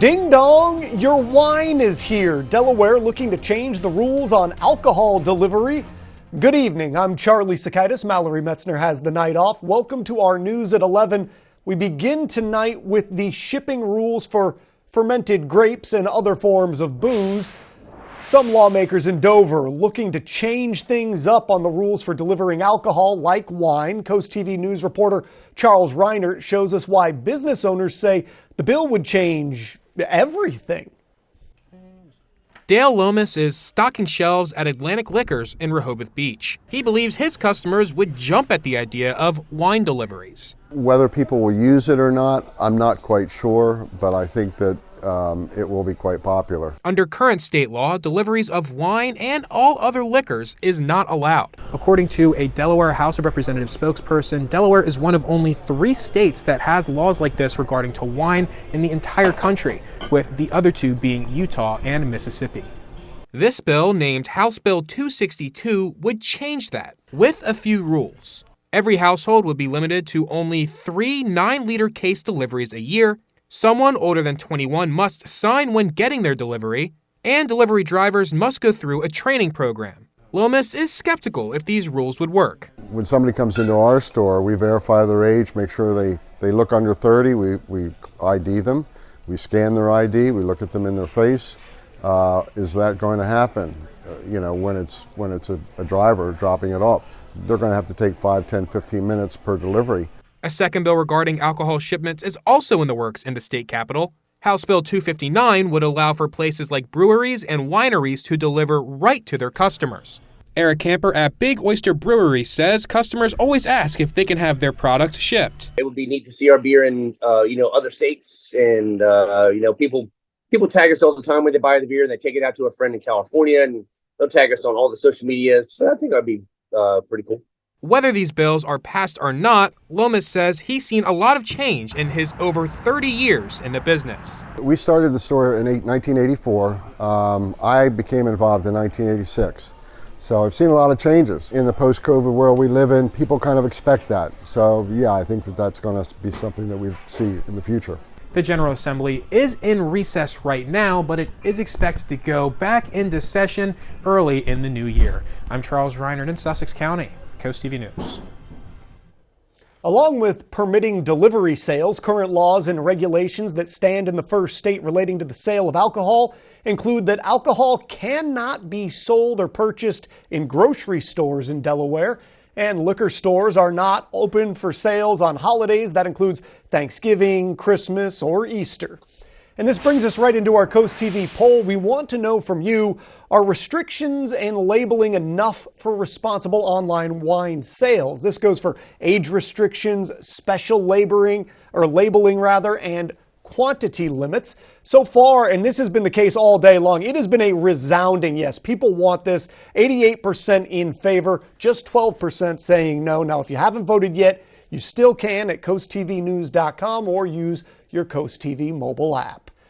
Ding dong, your wine is here. Delaware looking to change the rules on alcohol delivery. Good evening, I'm Charlie Sakaitis. Mallory Metzner has the night off. Welcome to our news at 11. We begin tonight with the shipping rules for fermented grapes and other forms of booze. Some lawmakers in Dover looking to change things up on the rules for delivering alcohol like wine. Coast TV News reporter Charles Reiner shows us why business owners say the bill would change everything. Dale Lomas is stocking shelves at Atlantic Liquors in Rehoboth Beach. He believes his customers would jump at the idea of wine deliveries. Whether people will use it or not, I'm not quite sure, but I think that it will be quite popular. Under current state law, deliveries of wine and all other liquors is not allowed. According to a Delaware House of Representatives spokesperson, Delaware is one of only 3 states that has laws like this regarding to wine in the entire country, with the other 2 being Utah and Mississippi. This bill, named House Bill 262, would change that, with a few rules. Every household would be limited to only 3 9-liter case deliveries a year. Someone older than 21 must sign when getting their delivery, and delivery drivers must go through a training program. Lomas is skeptical if these rules would work. When somebody comes into our store, we verify their age, make sure they look under 30, we ID them, we scan their ID, we look at them in their face. Is that going to happen? When it's a driver dropping it off, they're going to have to take 5, 10, 15 minutes per delivery. A second bill regarding alcohol shipments is also in the works in the state capitol. House Bill 259 would allow for places like breweries and wineries to deliver right to their customers. Eric Camper at Big Oyster Brewery says customers always ask if they can have their product shipped. It would be neat to see our beer in other states, and people tag us all the time when they buy the beer and they take it out to a friend in California, and they'll tag us on all the social medias. So I think that'd be pretty cool. Whether these bills are passed or not, Lomas says he's seen a lot of change in his over 30 years in the business. We started the store in 1984. I became involved in 1986. So I've seen a lot of changes. In the post-COVID world we live in, people kind of expect that. So yeah, I think that's going to be something that we see in the future. The General Assembly is in recess right now, but it is expected to go back into session early in the new year. I'm Charles Reiner in Sussex County. Coast TV News. Along with permitting delivery sales, current laws and regulations that stand in the first state relating to the sale of alcohol include that alcohol cannot be sold or purchased in grocery stores in Delaware, and liquor stores are not open for sales on holidays. That includes Thanksgiving, Christmas, or Easter. And this brings us right into our Coast TV poll. We want to know from you, are restrictions and labeling enough for responsible online wine sales? This goes for age restrictions, special labeling, and quantity limits. So far, and this has been the case all day long, it has been a resounding yes. People want this. 88% in favor, just 12% saying no. Now, if you haven't voted yet, you still can at coasttvnews.com or use your Coast TV mobile app.